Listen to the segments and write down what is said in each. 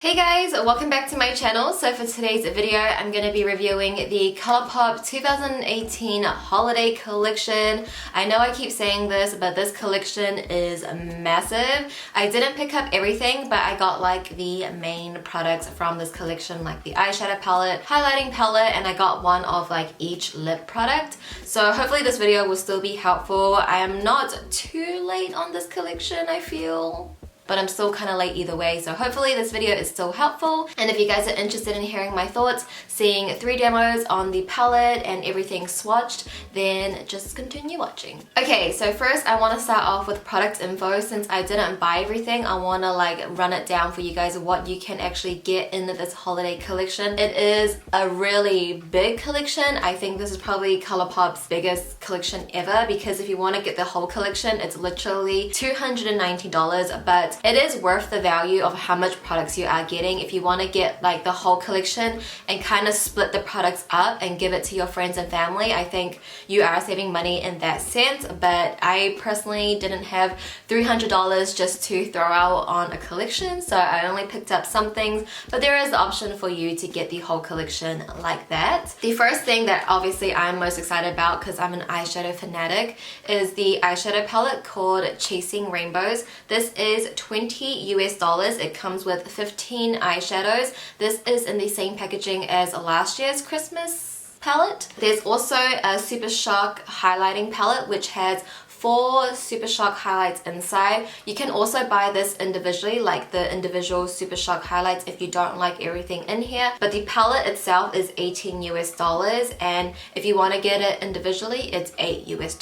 Hey guys, welcome back to my channel. So for today's video, I'm going to be reviewing the COLOURPOP 2018 holiday collection. I know I keep saying this, but this collection is massive. I didn't pick up everything, but I got like the main products from this collection, like the eyeshadow palette, highlighting palette, and I got one of like each lip product. So hopefully this video will still be helpful. I am not too late on this collection, I feel, but I'm still kind of late either way, so hopefully this video is still helpful. And if you guys are interested in hearing my thoughts, seeing 3 demos on the palette and everything swatched, then just continue watching. Okay, so first I want to start off with product info. Since I didn't buy everything, I want to like run it down for you guys what you can actually get in this holiday collection. It is a really big collection. I think this is probably COLOURPOP's biggest collection ever, because if you want to get the whole collection, it's literally $290, but it is worth the value of how much products you are getting. If you want to get like the whole collection and kind of split the products up and give it to your friends and family, I think you are saving money in that sense. But I personally didn't have $300 just to throw out on a collection, so I only picked up some things, but there is the option for you to get the whole collection like that. The first thing that obviously I'm most excited about, because I'm an eyeshadow fanatic, is the eyeshadow palette called Chasing Rainbows. This is $20 US. It comes with 15 eyeshadows. This is in the same packaging as last year's Christmas palette. There's also a Super Shock highlighting palette, which has 4 Super Shock highlights inside. You can also buy this individually, like the individual Super Shock highlights, if you don't like everything in here. But the palette itself is $18 US, and if you want to get it individually, it's $8 US.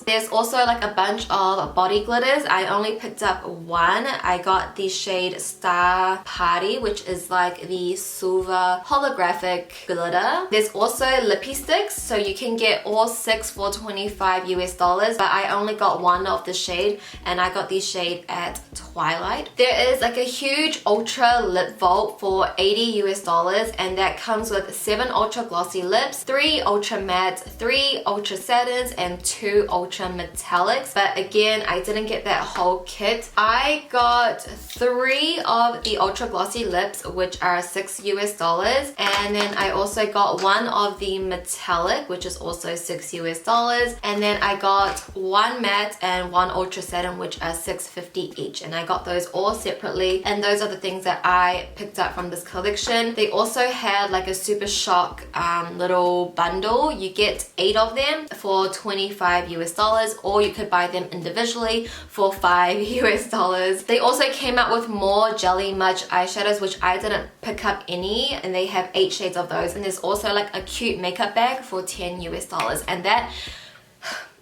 There's also like a bunch of body glitters. I only picked up one. I got the shade Star Party, which is like the silver holographic glitter. There's also Lippie sticks, so you can get all 6 for $25 US, but I only got one of the shade, and I got the shade at Twilight. There is like a huge ultra lip vault for $80 US, and that comes with 7 ultra glossy lips, 3 ultra mattes, 3 ultra satins, and 2 ultra metallics. But again, I didn't get that whole kit. I got 3 of the ultra glossy lips, which are $6 US, and then I also got one of the metallic, which is also $6 US, and then I got one matte and one ultra satin, which are $6.50 each, and I got those all separately. And those are the things that I picked up from this collection. They also had like a Super Shock little bundle. You get 8 of them for $25 US, or you could buy them individually for $5 US. They also came out with more Jelly Much eyeshadows, which I didn't pick up any, and they have 8 shades of those. And there's also like a cute makeup bag for $10 US, and that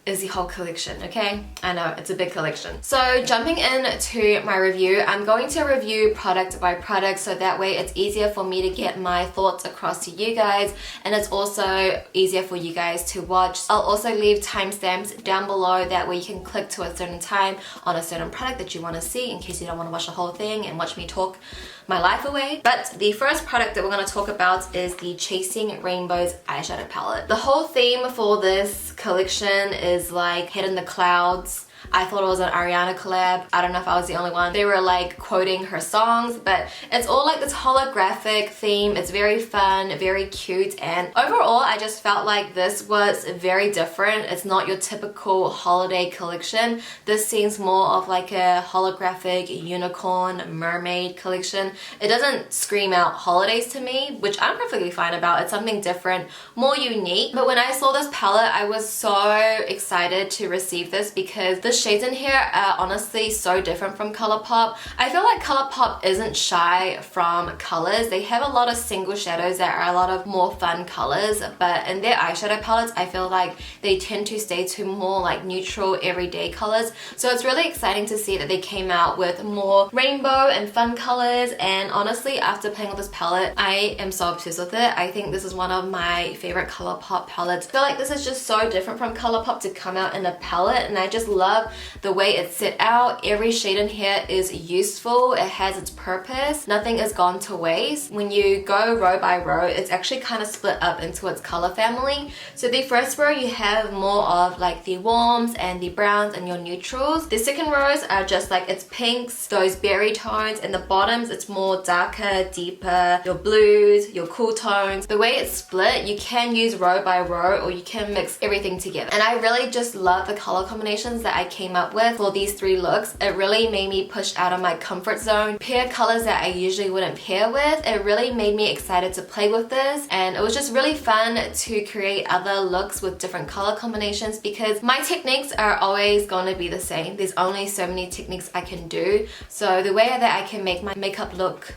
is the whole collection, okay? I know, it's a big collection. So jumping into my review, I'm going to review product by product, so that way it's easier for me to get my thoughts across to you guys, and it's also easier for you guys to watch. I'll also leave timestamps down below, that way you can click to a certain time on a certain product that you want to see, in case you don't want to watch the whole thing and watch me talk my life away. But the first product that we're going to talk about is the Chasing Rainbows eyeshadow palette. The whole theme for this collection is like Head in the Clouds. I thought it was an Ariana collab. I don't know if I was the only one. They were like quoting her songs, but it's all like this holographic theme. It's very fun, very cute, and overall I just felt like this was very different. It's not your typical holiday collection. This seems more of like a holographic unicorn mermaid collection. It doesn't scream out holidays to me, which I'm perfectly fine about. It's something different, more unique. But when I saw this palette, I was so excited to receive this, because the shades in here are honestly so different from COLOURPOP. I feel like COLOURPOP isn't shy from colors. They have a lot of single shadows that are a lot of more fun colors, but in their eyeshadow palettes, I feel like they tend to stay to more like neutral everyday colors. So it's really exciting to see that they came out with more rainbow and fun colors, and honestly, after playing with this palette, I am so obsessed with it. I think this is one of my favorite COLOURPOP palettes. I feel like this is just so different from COLOURPOP to come out in a palette, and I just love makeup. The way it's set out, every shade in here is useful. It has its purpose. Nothing is gone to waste. When you go row by row, it's actually kind of split up into its color family. So the first row you have more of like the warms and the browns and your neutrals. The second rows are just like its pinks, those berry tones, and the bottoms it's more darker, deeper, your blues, your cool tones. The way it's split, you can use row by row or you can mix everything together. And I really just love the color combinations that I came up with for these three looks. It really made me push out of my comfort zone, pair colors that I usually wouldn't pair with. It really made me excited to play with this, and it was just really fun to create other looks with different color combinations because my techniques are always going to be the same. There's only so many techniques I can do, so the way that I can make my makeup look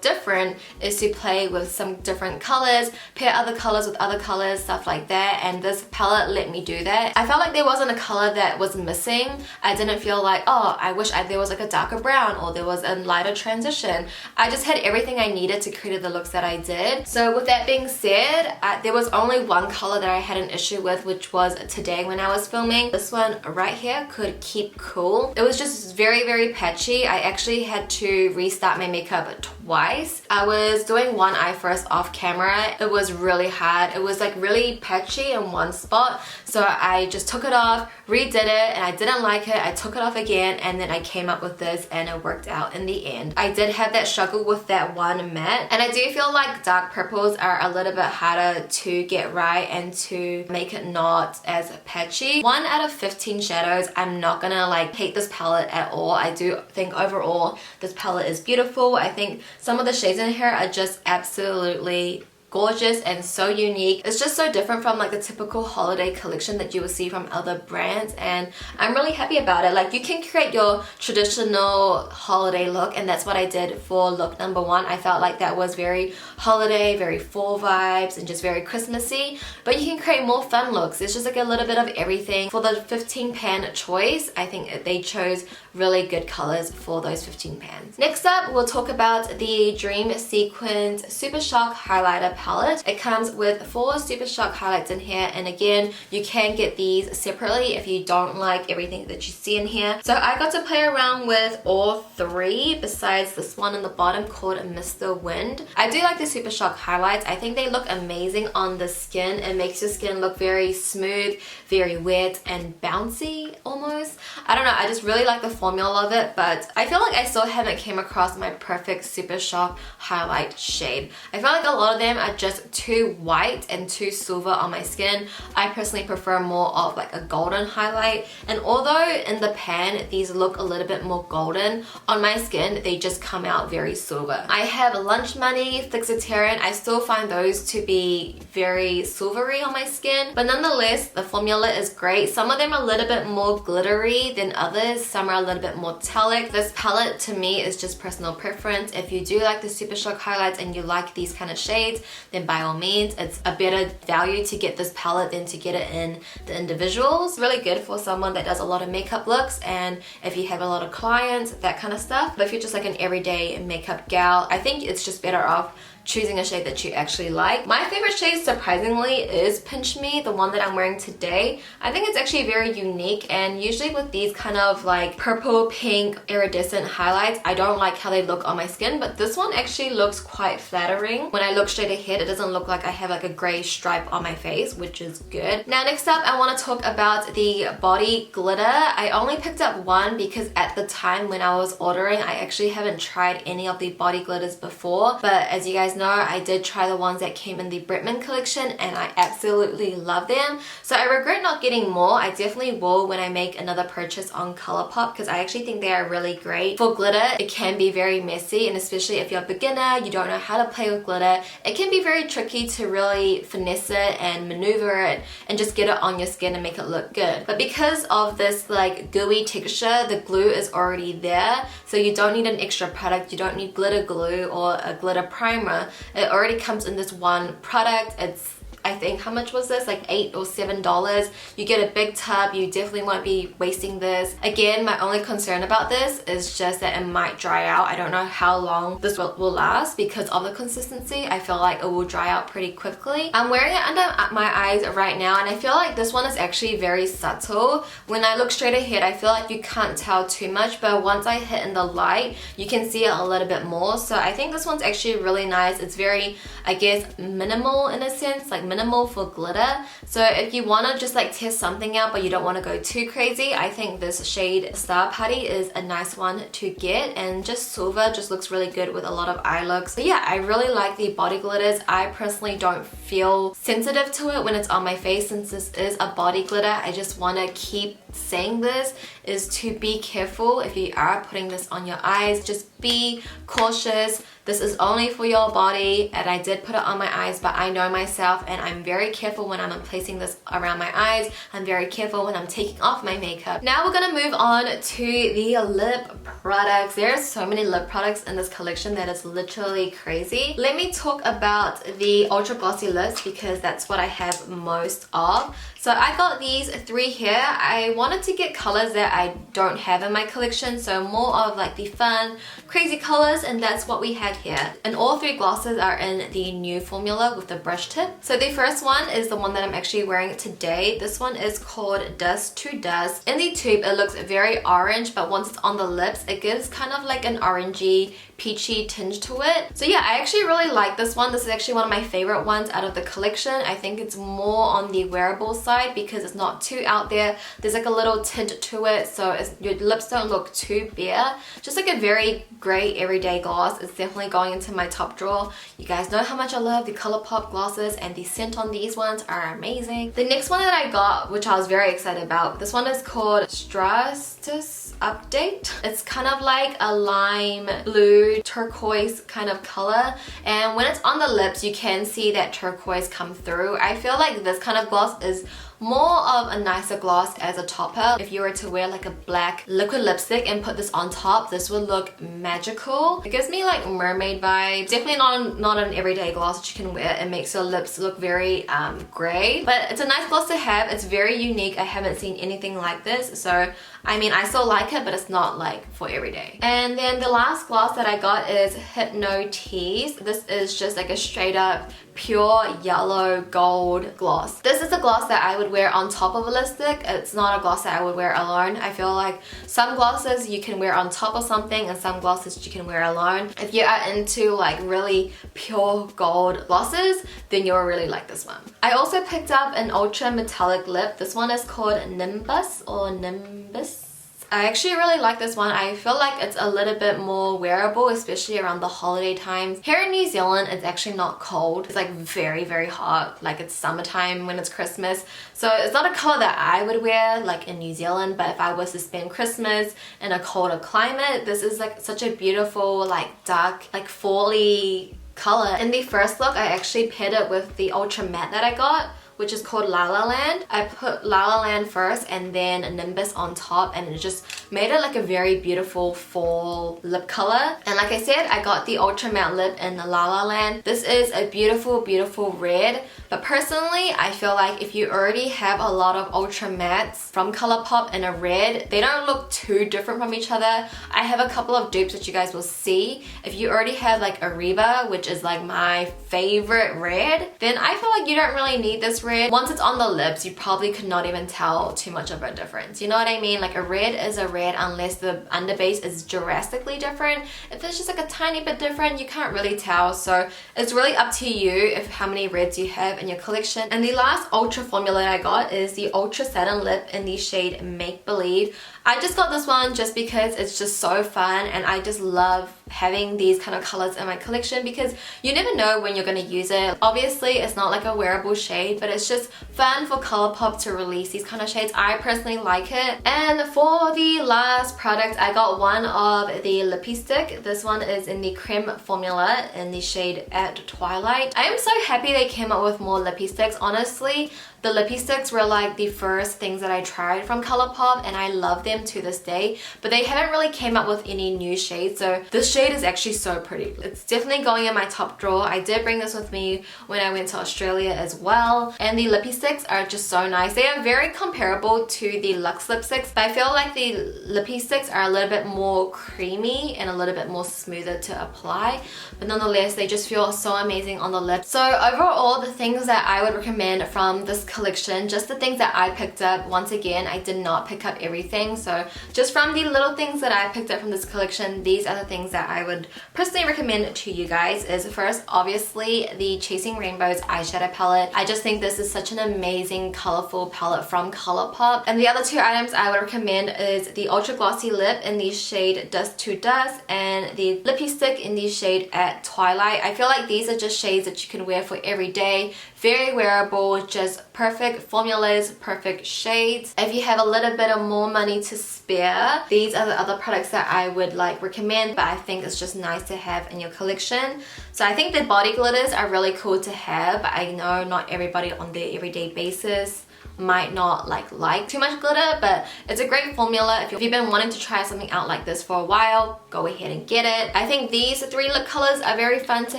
different is to play with some different colors, pair other colors with other colors, stuff like that, and this palette let me do that. I felt like there wasn't a color that was missing. I didn't feel like, oh, I wish there was like a darker brown or there was a lighter transition. I just had everything I needed to create the looks that I did. So with that being said, there was only one color that I had an issue with, which was today when I was filming. This one right here could keep cool. It was just very, very patchy. I actually had to restart my makeup twice. I was doing one eye first off camera. It was really hard. It was like really patchy in one spot. So I just took it off, redid it, and I didn't like it. I took it off again, and then I came up with this, and it worked out in the end. I did have that struggle with that one matte, and I do feel like dark purples are a little bit harder to get right and to make it not as patchy. 1 out of 15 shadows. I'm not gonna like hate this palette at all. I do think overall this palette is beautiful. I think some of the shades in here are just absolutely gorgeous and so unique. It's just so different from like the typical holiday collection that you will see from other brands, and I'm really happy about it. Like, you can create your traditional holiday look, and that's what I did for look number 1. I felt like that was very holiday, very fall vibes, and just very Christmassy, but you can create more fun looks. It's just like a little bit of everything. For the 15 pan choice, I think they chose really good colors for those 15 pans. Next up, we'll talk about the Dream Sequins Super Shock Highlighter palette. It comes with 4 Super Shock highlights in here, and again, you can get these separately if you don't like everything that you see in here. So I got to play around with all 3 besides this one in the bottom called Mr. Wind. I do like the Super Shock highlights. I think they look amazing on the skin. It makes your skin look very smooth, very wet, and bouncy almost. I don't know, I just really like the formula of it, but I feel like I still haven't came across my perfect Super Shock highlight shade. I feel like a lot of them are just too white and too silver on my skin. I personally prefer more of like a golden highlight, and although in the pan these look a little bit more golden, on my skin they just come out very silver. I have Lunch Money, Flexitarian. I still find those to be very silvery on my skin, but nonetheless the formula is great. Some of them are a little bit more glittery than others, some are a little bit more metallic. This palette to me is just personal preference. If you do like the Super Shock highlights and you like these kind of shades, then by all means it's a better value to get this palette than to get it in the individuals. Really good for someone that does a lot of makeup looks, and if you have a lot of clients, that kind of stuff. But if you're just like an everyday makeup gal, I think it's just better off choosing a shade that you actually like. My favorite shade, surprisingly, is Pinch Me, the one that I'm wearing today. I think it's actually very unique, and usually with these kind of like purple, pink, iridescent highlights, I don't like how they look on my skin, but this one actually looks quite flattering. When I look straight ahead, it doesn't look like I have like a gray stripe on my face, which is good. Now next up, I want to talk about the body glitter. I only picked up one because at the time when I was ordering, I actually haven't tried any of the body glitters before, but as you guys know, I did try the ones that came in the Bretman collection, and I absolutely love them. So I regret not getting more. I definitely will when I make another purchase on ColourPop, because I actually think they are really great. For glitter, it can be very messy, and especially if you're a beginner, you don't know how to play with glitter, it can be very tricky to really finesse it and maneuver it and just get it on your skin and make it look good. But because of this like gooey texture, the glue is already there, so you don't need an extra product. You don't need glitter glue or a glitter primer. It already comes in this one product. It's I think, how much was this? Like $8 or $7. You get a big tub, you definitely won't be wasting this. Again, my only concern about this is just that it might dry out. I don't know how long this will last because of the consistency. I feel like it will dry out pretty quickly. I'm wearing it under my eyes right now, and I feel like this one is actually very subtle. When I look straight ahead, I feel like you can't tell too much, but once I hit in the light, you can see it a little bit more. So I think this one's actually really nice. It's very, I guess, minimal in a sense, like minimal for glitter. So if you want to just like test something out but you don't want to go too crazy, I think this shade Star Party is a nice one to get, and just silver just looks really good with a lot of eye looks. So yeah, I really like the body glitters. I personally don't feel sensitive to it when it's on my face. Since this is a body glitter, I just want to keep saying this, is to be careful if you are putting this on your eyes. Just be cautious. This is only for your body, and I did put it on my eyes, but I know myself and I'm very careful when I'm placing this around my eyes. I'm very careful when I'm taking off my makeup. Now we're gonna move on to the lip products. There are so many lip products in this collection that is literally crazy. Let me talk about the ultra glossy lips because that's what I have most of. So I got these 3 here. I wanted to get colors that I don't have in my collection, so more of like the fun, crazy colors, and that's what we had here. And all 3 glosses are in the new formula with the brush tip. So the first one is the one that I'm actually wearing today. This one is called Dust to Dust. In the tube, it looks very orange, but once it's on the lips, it gives kind of like an orangey, peachy tinge to it. So yeah, I actually really like this one. This is actually one of my favorite ones out of the collection. I think it's more on the wearable side because it's not too out there. There's like a little tint to it, so your lips don't look too bare. Just like a very great everyday gloss. It's definitely going into my top drawer. You guys know how much I love the ColourPop glosses, and the scent on these ones are amazing. The next one that I got, which I was very excited about, this one is called Strastus Update. It's kind of like a lime blue turquoise kind of color, and when it's on the lips you can see that turquoise come through. I feel like this kind of gloss is more of a nicer gloss as a topper. If you were to wear like a black liquid lipstick and put this on top, this would look magical. It gives me like mermaid vibes. Definitely not an everyday gloss that you can wear. It makes your lips look very grey, but it's a nice gloss to have. It's very unique. I haven't seen anything like this, so I mean, I still like it, but it's not like for every day. And then the last gloss that I got is Hypno Tease. This is just like a straight up pure yellow gold gloss. This is a gloss that I would wear on top of a lipstick. It's not a gloss that I would wear alone. I feel like some glosses you can wear on top of something and some glosses you can wear alone. If you are into like really pure gold glosses, then you'll really like this one. I also picked up an ultra metallic lip. This one is called Nimbus or Nimbus. I actually really like this one. I feel like it's a little bit more wearable, especially around the holiday times. Here in New Zealand, it's actually not cold. It's like very, very hot. Like it's summertime when it's Christmas. So it's not a color that I would wear like in New Zealand, but if I was to spend Christmas in a colder climate, this is like such a beautiful, like dark, like fall-y color. In the first look, I actually paired it with the ultra matte that I got, which is called La La Land. I put La La Land first and then Nimbus on top, and it just made it like a very beautiful fall lip color. And like I said, I got the ultra matte lip in the La La Land. This is a beautiful, beautiful red, but personally, I feel like if you already have a lot of ultra mattes from ColourPop in a red, they don't look too different from each other. I have a couple of dupes that you guys will see. If you already have like Ariba, which is like my favorite red, then I feel like you don't really need this red. Once it's on the lips, you probably could not even tell too much of a difference. You know what I mean? Like a red is a red unless the underbase is drastically different. If it's just like a tiny bit different, you can't really tell. So it's really up to you if how many reds you have in your collection. And the last ultra formula that I got is the Ultra Satin Lip in the shade Make Believe. I just got this one just because it's just so fun, and I just love having these kind of colors in my collection because you never know when you're going to use it. Obviously, it's not like a wearable shade, but it's just fun for ColourPop to release these kind of shades. I personally like it. And for the last product, I got one of the Lippie stick. This one is in the creme formula in the shade At Twilight. I am so happy they came up with more Lippie sticks. Honestly, the Lippie sticks were like the first things that I tried from ColourPop, and I love them. them to this day, but they haven't really came up with any new shades. So this shade is actually so pretty. It's definitely going in my top drawer. I did bring this with me when I went to Australia as well. And the Lippie sticks are just so nice. They are very comparable to the Luxe lipsticks, but I feel like the Lippie sticks are a little bit more creamy and a little bit more smoother to apply, but nonetheless they just feel so amazing on the lips. So overall, the things that I would recommend from this collection, just the things that I picked up. Once again, I did not pick up everything, so just from the little things that I picked up from this collection, these are the things that I would personally recommend to you guys. Is first, obviously, the Chasing Rainbows eyeshadow palette. I just think this is such an amazing colorful palette from ColourPop. And the other two items I would recommend is the Ultra Glossy Lip in the shade Dust to Dust and the Lippie Stick in the shade At Twilight. I feel like these are just shades that you can wear for every day. Very wearable, just perfect formulas, perfect shades. If you have a little bit of more money to spare, these are the other products that I would like recommend, but I think it's just nice to have in your collection. So I think the body glitters are really cool to have. I know not everybody on their everyday basis might not like too much glitter, but it's a great formula. If you've been wanting to try something out like this for a while, go ahead and get it. I think these three lip colors are very fun to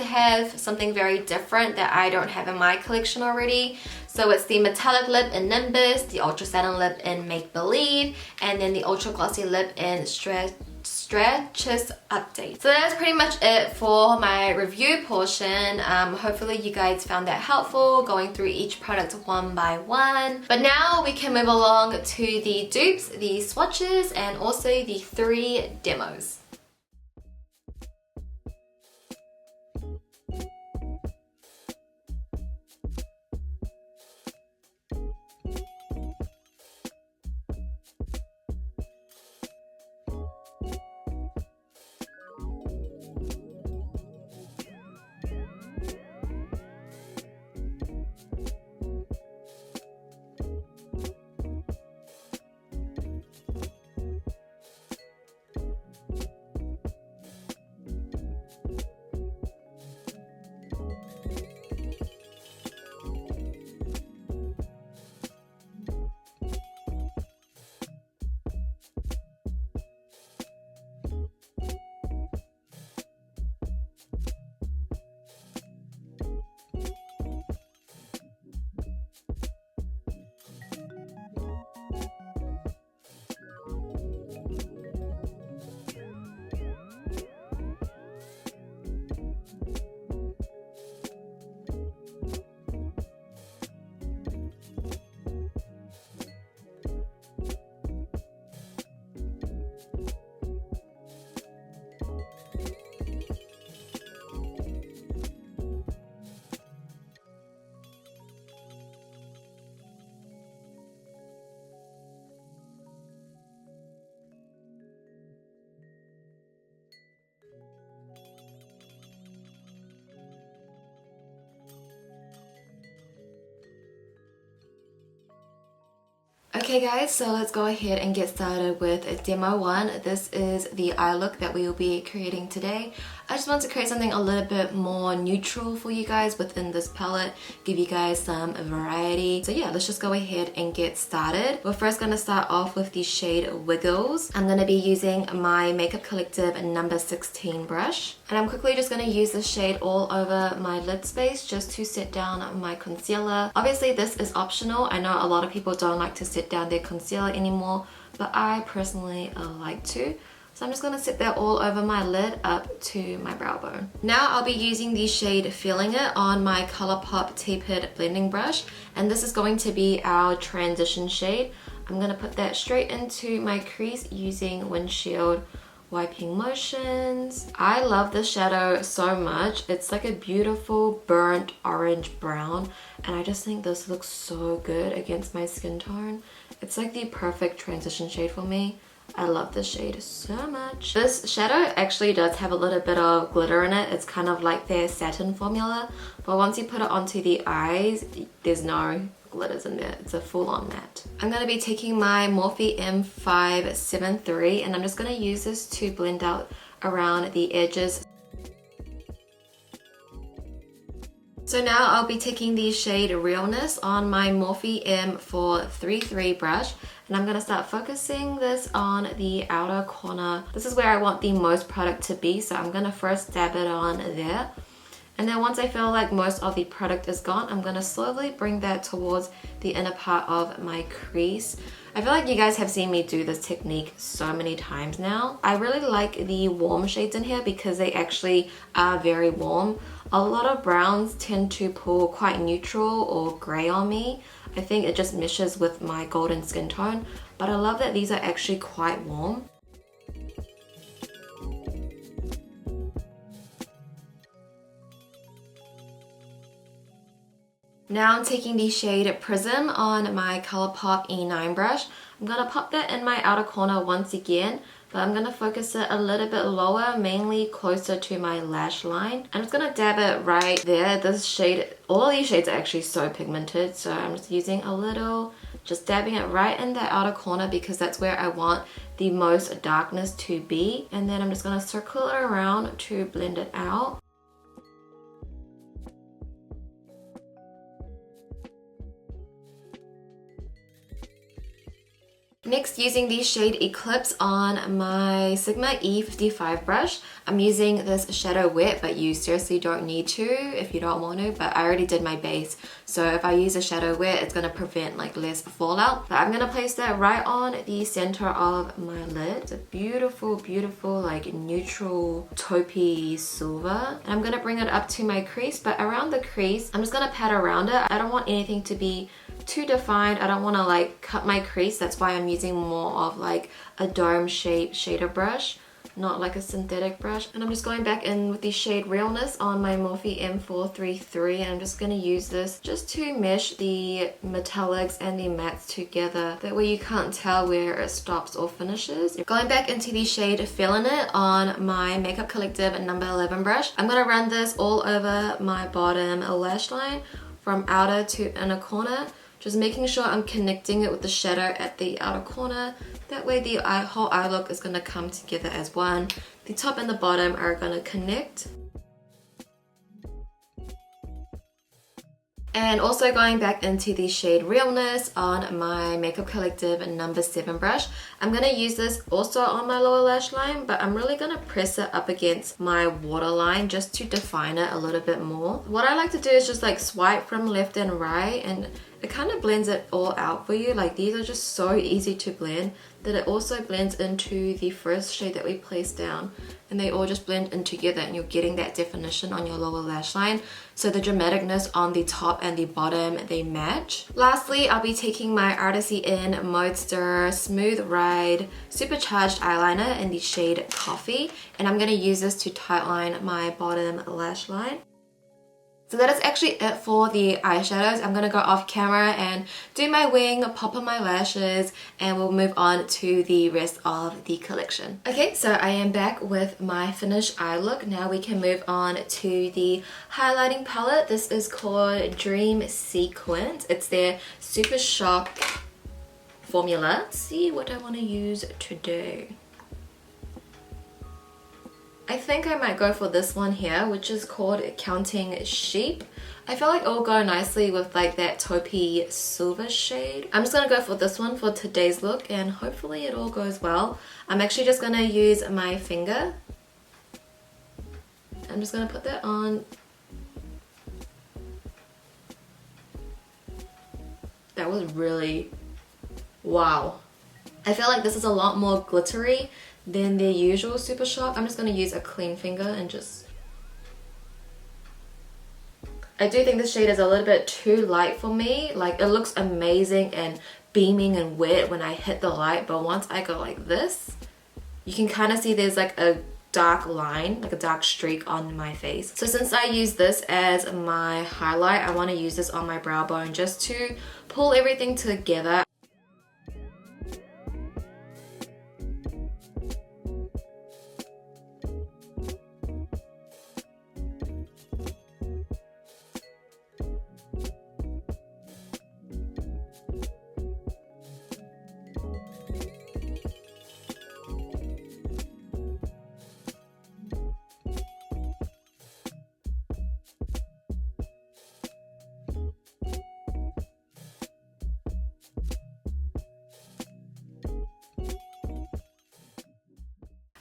have, something very different that I don't have in my collection already. So it's the metallic lip in Nimbus, the ultra satin lip in Make Believe, and then the ultra glossy lip in Swatches Update. So that's pretty much it for my review portion. Hopefully you guys found that helpful, going through each product one by one. But now we can move along to the dupes, the swatches, and also the 3 demos. Okay guys, so let's go ahead and get started with demo 1. This is the eye look that we will be creating today. I just want to create something a little bit more neutral for you guys within this palette, give you guys some variety. So yeah, let's just go ahead and get started. We're first going to start off with the shade Wiggles. I'm going to be using my Makeup Collective number 16 brush. And I'm quickly just going to use this shade all over my lid space just to set down my concealer. Obviously this is optional. I know a lot of people don't like to set down their concealer anymore, but I personally like to. So I'm just going to sit there all over my lid up to my brow bone. Now I'll be using the shade Feeling It on my ColourPop tapered blending brush, and this is going to be our transition shade. I'm going to put that straight into my crease using windshield wiping motions. I love this shadow so much. It's like a beautiful burnt orange brown, and I just think this looks so good against my skin tone. It's like the perfect transition shade for me. I love this shade so much. This shadow actually does have a little bit of glitter in it. It's kind of like their satin formula, but once you put it onto the eyes, there's no glitters in there. It's a full-on matte. I'm going to be taking my Morphe M573 and I'm just going to use this to blend out around the edges. So now I'll be taking the shade Realness on my Morphe M433 brush, And I'm gonna start focusing this on the outer corner. This is where I want the most product to be, so I'm gonna first dab it on there. And then once I feel like most of the product is gone, I'm gonna slowly bring that towards the inner part of my crease. I feel like you guys have seen me do this technique so many times now. I really like the warm shades in here because they actually are very warm. A lot of browns tend to pull quite neutral or grey on me. I think it just meshes with my golden skin tone, but I love that these are actually quite warm. Now I'm taking the shade Prism on my ColourPop E9 brush. I'm going to pop that in my outer corner once again, but I'm going to focus it a little bit lower, mainly closer to my lash line. I'm just going to dab it right there. This shade, all of these shades are actually so pigmented, so I'm just using a little, just dabbing it right in the outer corner because that's where I want the most darkness to be. And then I'm just going to circle it around to blend it out. Next, using the shade Eclipse on my Sigma E55 brush, I'm using this shadow wet, but you seriously don't need to if you don't want to, but I already did my base, so if I use a shadow wet, it's going to prevent like less fallout. But I'm going to place that right on the center of my lid. It's a beautiful, beautiful like neutral taupey silver. And I'm going to bring it up to my crease, but around the crease, I'm just going to pat around it. I don't want anything to be too defined. I don't want to like cut my crease. That's why I'm using more of like a dome shape shader brush, not like a synthetic brush. And I'm just going back in with the shade Realness on my Morphe M433, and I'm just going to use this just to mesh the metallics and the mattes together. That way you can't tell where it stops or finishes. Going back into the shade Feeling It on my Makeup Collective number 11 brush, I'm going to run this all over my bottom lash line from outer to inner corner. Just making sure I'm connecting it with the shadow at the outer corner. That way the whole eye look is going to come together as one. The top and the bottom are going to connect. And also going back into the shade Realness on my Makeup Collective number 7 brush. I'm going to use this also on my lower lash line, but I'm really going to press it up against my waterline just to define it a little bit more. What I like to do is just like swipe from left and right, and it kind of blends it all out for you. Like these are just so easy to blend that it also blends into the first shade that we placed down, and they all just blend in together, and you're getting that definition on your lower lash line. So the dramaticness on the top and the bottom, they match. Lastly, I'll be taking my Artisty In Modester Smooth Ride Supercharged Eyeliner in the shade Coffee, and I'm going to use this to tightline my bottom lash line. So that is actually it for the eyeshadows. I'm going to go off camera and do my wing, pop on my lashes, and we'll move on to the rest of the collection. Okay, so I am back with my finished eye look. Now we can move on to the highlighting palette. This is called Dream Sequence. It's their Super Shock formula. Let's see what I want to use today. I think I might go for this one here, which is called Counting Sheep. I feel like it'll go nicely with like that taupey silver shade. I'm just gonna go for this one for today's look, and hopefully it all goes well. I'm actually just gonna use my finger. I'm just gonna put that on. That was really, wow. I feel like this is a lot more glittery than the usual Super Shock. I'm just going to use a clean finger and just... I do think this shade is a little bit too light for me. Like, it looks amazing and beaming and wet when I hit the light, but once I go like this, you can kind of see there's like a dark line, like a dark streak on my face. So since I use this as my highlight, I want to use this on my brow bone just to pull everything together.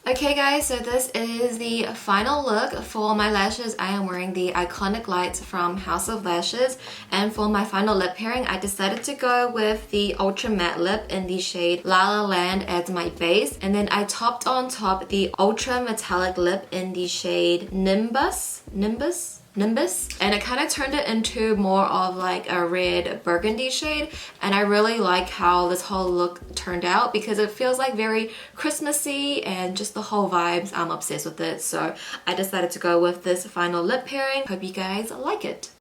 Okay guys, so this is the final look. For my lashes, I am wearing the Iconic Lights from House of Lashes, and for my final lip pairing, I decided to go with the Ultra Matte Lip in the shade La La Land as my base, and then I topped on top the Ultra Metallic Lip in the shade Nimbus, and it kind of turned it into more of like a red burgundy shade, and I really like how this whole look turned out because it feels like very Christmassy and just the whole vibes. I'm obsessed with it, so I decided to go with this final lip pairing. Hope you guys like it.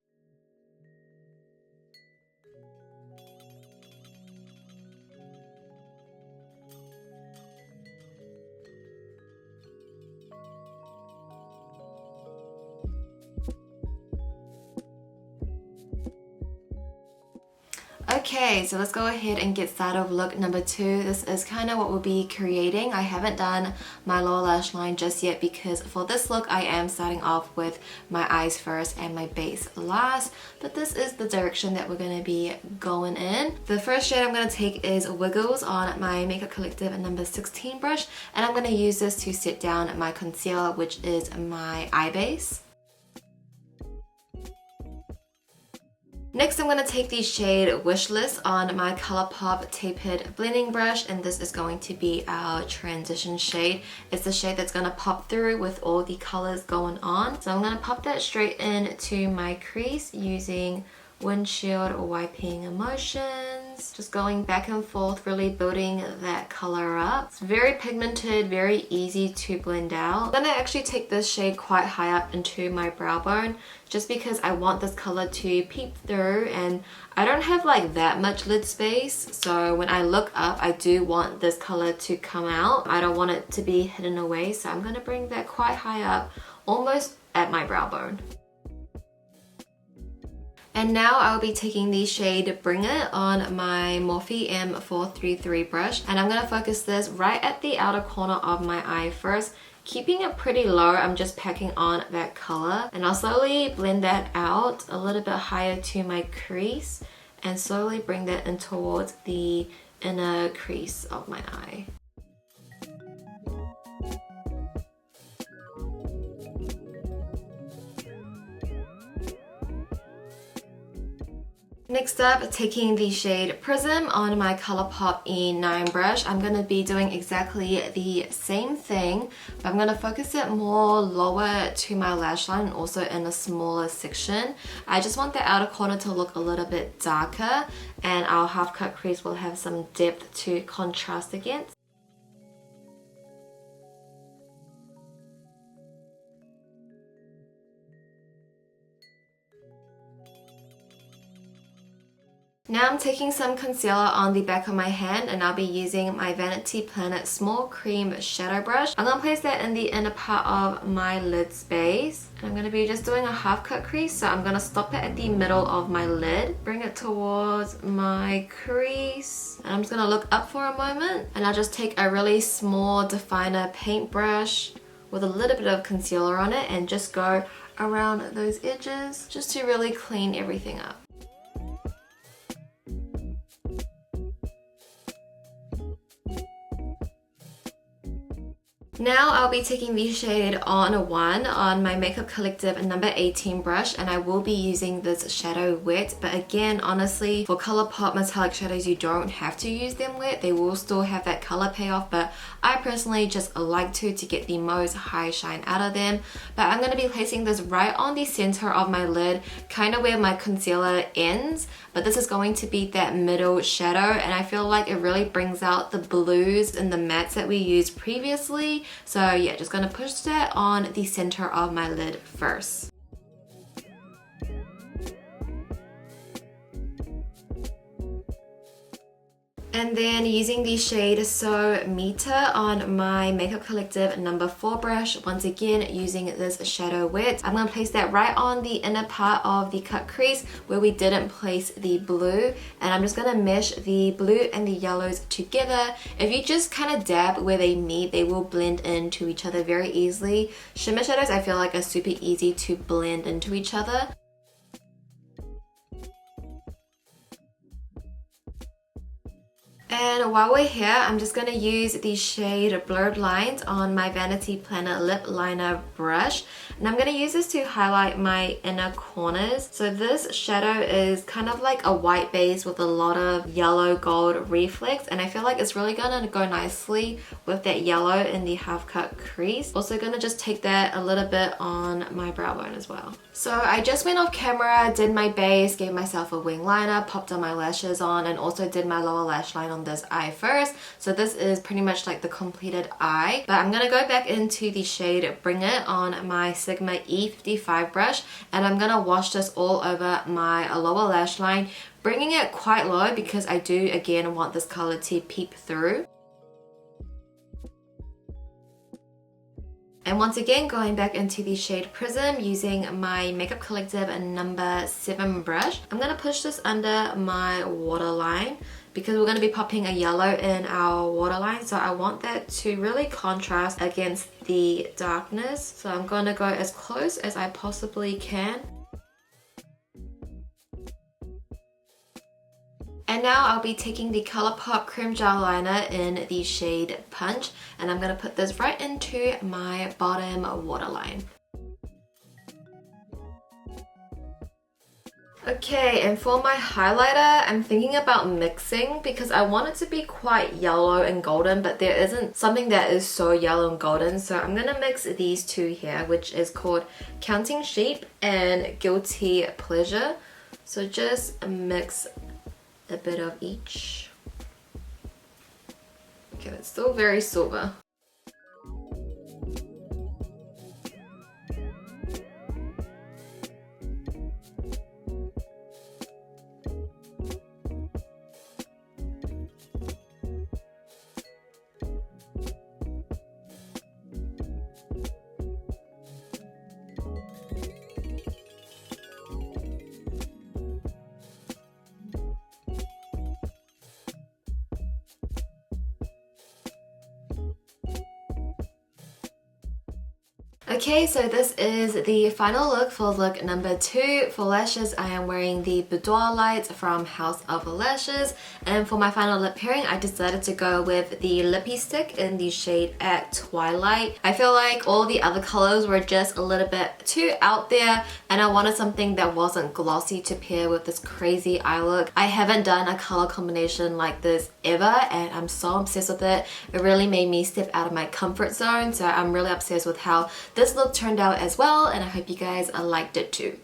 Okay, so let's go ahead and get started with look number 2. This is kind of what we'll be creating. I haven't done my lower lash line just yet because for this look I am starting off with my eyes first and my base last, but this is the direction that we're going to be going in. The first shade I'm going to take is Wiggles on my Makeup Collective number 16 brush, and I'm going to use this to set down my concealer, which is my eye base. Next, I'm going to take the shade Wishlist on my ColourPop tapered blending brush, and this is going to be our transition shade. It's the shade that's going to pop through with all the colors going on. So I'm going to pop that straight into my crease using windshield wiping motions, just going back and forth, really building that color up. It's very pigmented, very easy to blend out. I'm gonna actually take this shade quite high up into my brow bone just because I want this color to peep through, and I don't have like that much lid space, so when I look up I do want this color to come out. I don't want it to be hidden away, so I'm gonna bring that quite high up, almost at my brow bone. And now I'll be taking the shade Bring It on my Morphe M433 brush, and I'm going to focus this right at the outer corner of my eye first, keeping it pretty low. I'm just packing on that color, and I'll slowly blend that out a little bit higher to my crease and slowly bring that in towards the inner crease of my eye. Next up, taking the shade Prism on my ColourPop E9 brush, I'm going to be doing exactly the same thing, but I'm going to focus it more lower to my lash line and also in a smaller section. I just want the outer corner to look a little bit darker, and our half cut crease will have some depth to contrast against. Now I'm taking some concealer on the back of my hand, and I'll be using my Vanity Planet Small Cream Shadow Brush. I'm going to place that in the inner part of my lid space. And I'm going to be just doing a half cut crease, so I'm going to stop it at the middle of my lid, bring it towards my crease, and I'm just going to look up for a moment, and I'll just take a really small definer paintbrush with a little bit of concealer on it and just go around those edges just to really clean everything up. Now I'll be taking the shade On 1 on my Makeup Collective number 18 brush, and I will be using this shadow wet, but again, honestly, for ColourPop metallic shadows you don't have to use them wet. They will still have that color payoff, but I personally just like to get the most high shine out of them. But I'm going to be placing this right on the center of my lid, kind of where my concealer ends, but this is going to be that middle shadow, and I feel like it really brings out the blues and the mattes that we used previously. So yeah, just gonna push that on the center of my lid first. And then using the shade So Meter on my Makeup Collective number 4 brush, once again using this shadow wet, I'm going to place that right on the inner part of the cut crease where we didn't place the blue, and I'm just going to mesh the blue and the yellows together. If you just kind of dab where they meet, they will blend into each other very easily. Shimmer shadows I feel like are super easy to blend into each other. And while we're here, I'm just going to use the shade Blurred Lines on my Vanity Planner lip liner brush. And I'm going to use this to highlight my inner corners. So this shadow is kind of like a white base with a lot of yellow gold reflex. And I feel like it's really going to go nicely with that yellow in the half cut crease. Also going to just take that a little bit on my brow bone as well. So I just went off camera, did my base, gave myself a wing liner, popped on my lashes on, and also did my lower lash line on this eye first. So this is pretty much like the completed eye. But I'm gonna go back into the shade Bring It on my Sigma E55 brush, and I'm gonna wash this all over my lower lash line, bringing it quite low because I do again want this color to peep through. And once again, going back into the shade Prism using my Makeup Collective number 7 brush, I'm going to push this under my waterline because we're going to be popping a yellow in our waterline. So I want that to really contrast against the darkness. So I'm going to go as close as I possibly can. And now I'll be taking the ColourPop Cream Gel Liner in the shade Punch, and I'm going to put this right into my bottom waterline. Okay, and for my highlighter, I'm thinking about mixing because I want it to be quite yellow and golden, but there isn't something that is so yellow and golden. So I'm going to mix these two here, which is called Counting Sheep and Guilty Pleasure. So just mix a bit of each. Okay, it's still very silver. Okay, so this is the final look for look number 2. For lashes, I am wearing the Boudoir Light from House of Lashes. And for my final lip pairing, I decided to go with the Lippie stick in the shade At Twilight. I feel like all the other colors were just a little bit too out there, and I wanted something that wasn't glossy to pair with this crazy eye look. I haven't done a color combination like this ever, and I'm so obsessed with it. It really made me step out of my comfort zone, so I'm really obsessed with how this look turned out as well, and I hope you guys liked it too.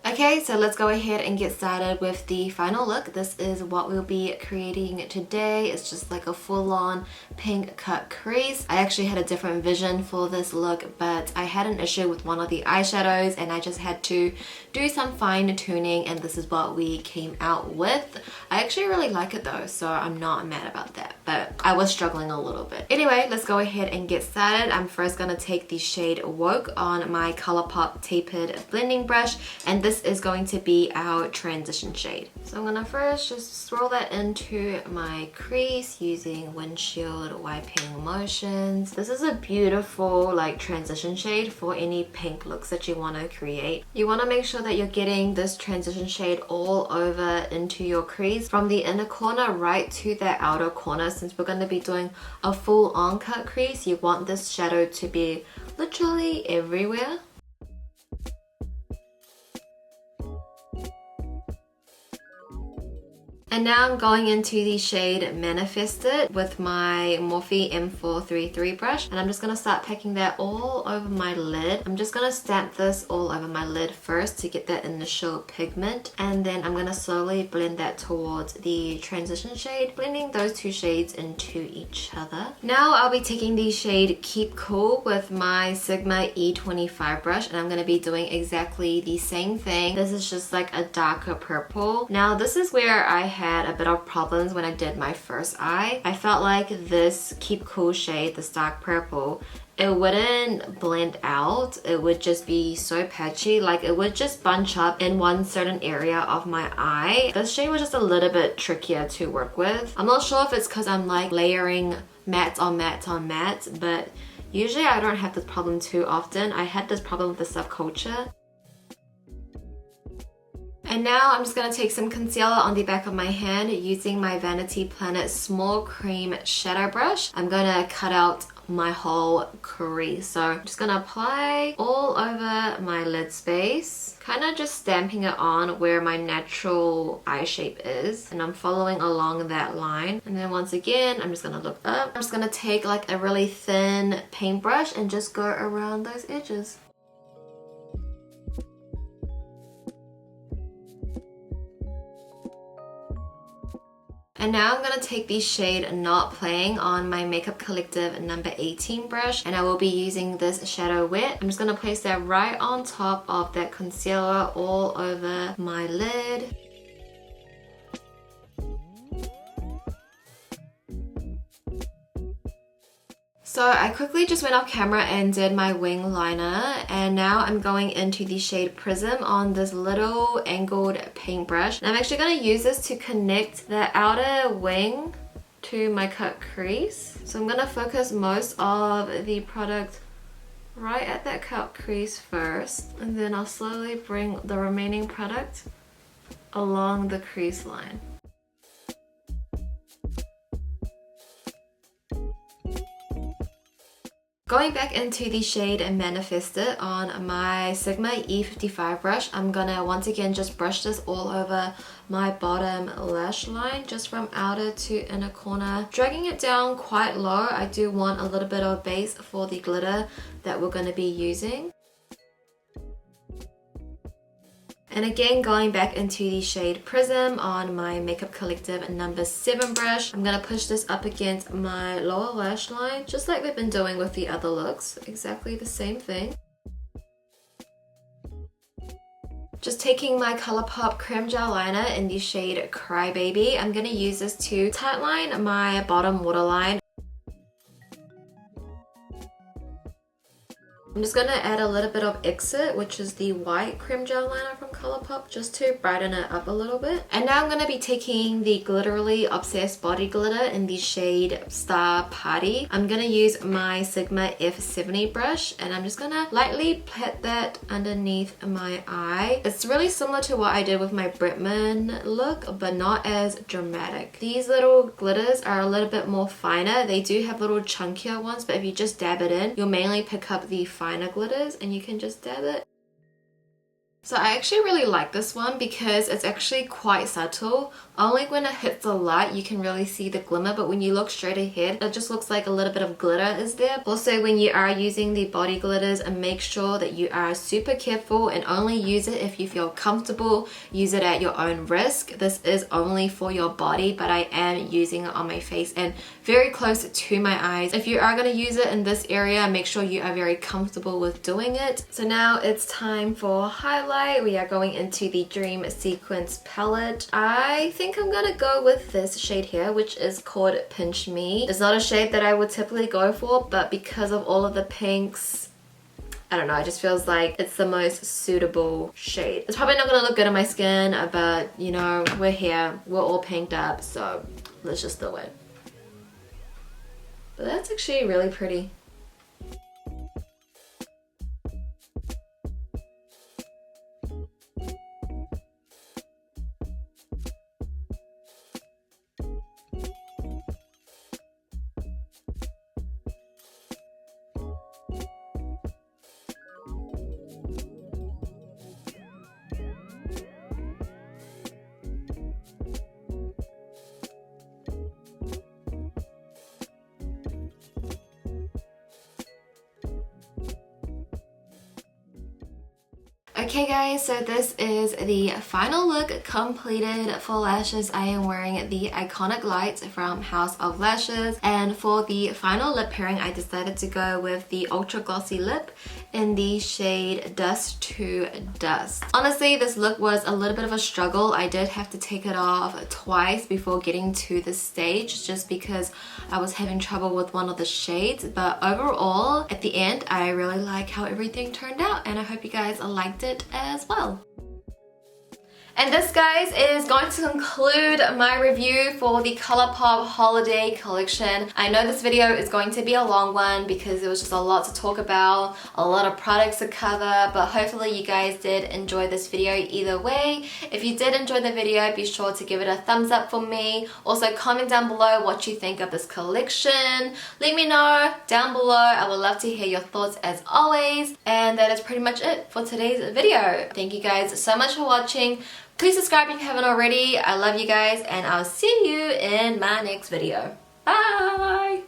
Okay, so let's go ahead and get started with the final look. This is what we'll be creating today. It's just like a full-on pink cut crease. I actually had a different vision for this look, but I had an issue with one of the eyeshadows and I just had to do some fine tuning, and this is what we came out with. I actually really like it though, so I'm not mad about that, but I was struggling a little bit. Anyway, let's go ahead and get started. I'm first gonna take the shade Woke on my ColourPop tapered blending brush, and this is going to be our transition shade. So I'm gonna first just swirl that into my crease using windshield wiping motions. This is a beautiful like transition shade for any pink looks that you want to create. You want to make sure that you're getting this transition shade all over into your crease from the inner corner right to the outer corner. Since we're going to be doing a full on cut crease, you want this shadow to be literally everywhere. And now I'm going into the shade Manifested with my Morphe M433 brush, and I'm just going to start packing that all over my lid. I'm just going to stamp this all over my lid first to get that initial pigment, and then I'm going to slowly blend that towards the transition shade, blending those two shades into each other. Now I'll be taking the shade Keep Cool with my Sigma E25 brush, and I'm going to be doing exactly the same thing. This is just like a darker purple. Now this is where I had a bit of problems when I did my first eye. I felt like this Keep Cool shade, this dark purple, it wouldn't blend out. It would just be so patchy, like it would just bunch up in one certain area of my eye. This shade was just a little bit trickier to work with. I'm not sure if it's because I'm like layering mattes on mattes on mattes, but usually I don't have this problem too often. I had this problem with the subculture. And now I'm just going to take some concealer on the back of my hand using my Vanity Planet Small Cream Shadow Brush. I'm going to cut out my whole crease. So I'm just going to apply all over my lid space, kind of just stamping it on where my natural eye shape is. And I'm following along that line. And then once again, I'm just going to look up. I'm just going to take like a really thin paintbrush and just go around those edges. And now I'm going to take the shade Not Playing on my Makeup Collective number 18 brush, and I will be using this shadow wet. I'm just going to place that right on top of that concealer all over my lid. So I quickly just went off camera and did my wing liner, and now I'm going into the shade Prism on this little angled paintbrush. And I'm actually going to use this to connect the outer wing to my cut crease. So I'm going to focus most of the product right at that cut crease first, and then I'll slowly bring the remaining product along the crease line. Going back into the shade Manifest It on my Sigma E55 brush, I'm gonna once again just brush this all over my bottom lash line, just from outer to inner corner, dragging it down quite low. I do want a little bit of base for the glitter that we're going to be using. And again, going back into the shade Prism on my Makeup Collective number 7 brush, I'm going to push this up against my lower lash line, just like we've been doing with the other looks. Exactly the same thing. Just taking my ColourPop Creme Gel Liner in the shade Crybaby, I'm going to use this to tightline my bottom waterline. I'm just going to add a little bit of Exit, which is the white creme gel liner from ColourPop, just to brighten it up a little bit. And now I'm going to be taking the Glitterly Obsessed Body Glitter in the shade Star Party. I'm going to use my Sigma F70 brush, and I'm just going to lightly pat that underneath my eye. It's really similar to what I did with my Bretman look, but not as dramatic. These little glitters are a little bit more finer. They do have little chunkier ones, but if you just dab it in, you'll mainly pick up the finer glitters, and you can just dab it. So I actually really like this one because it's actually quite subtle. Only when it hits the light you can really see the glimmer, but when you look straight ahead it just looks like a little bit of glitter is there. Also, when you are using the body glitters, and make sure that you are super careful and only use it if you feel comfortable. Use it at your own risk. This is only for your body, but I am using it on my face and very close to my eyes. If you are going to use it in this area, make sure you are very comfortable with doing it. So now it's time for highlight. We are going into the Dream Sequence palette. I think I'm gonna go with this shade here, which is called Pinch Me. It's not a shade that I would typically go for, but because of all of the pinks, I don't know, it just feels like it's the most suitable shade. It's probably not gonna look good on my skin, but you know, we're here, we're all pinked up, so let's just do it. But that's actually really pretty. Okay guys, so this is the final look completed for lashes. I am wearing the Iconic Light from House of Lashes, and for the final lip pairing I decided to go with the Ultra Glossy Lip in the shade Dust to Dust. Honestly, this look was a little bit of a struggle. I did have to take it off twice before getting to the stage just because I was having trouble with one of the shades, but overall at the end I really like how everything turned out, and I hope you guys liked it as well. And this, guys, is going to conclude my review for the ColourPop holiday collection. I know this video is going to be a long one because there was just a lot to talk about, a lot of products to cover, but hopefully you guys did enjoy this video either way. If you did enjoy the video, be sure to give it a thumbs up for me. Also, comment down below what you think of this collection. Let me know down below. I would love to hear your thoughts as always. And that is pretty much it for today's video. Thank you guys so much for watching. Please subscribe if you haven't already. I love you guys, and I'll see you in my next video. Bye!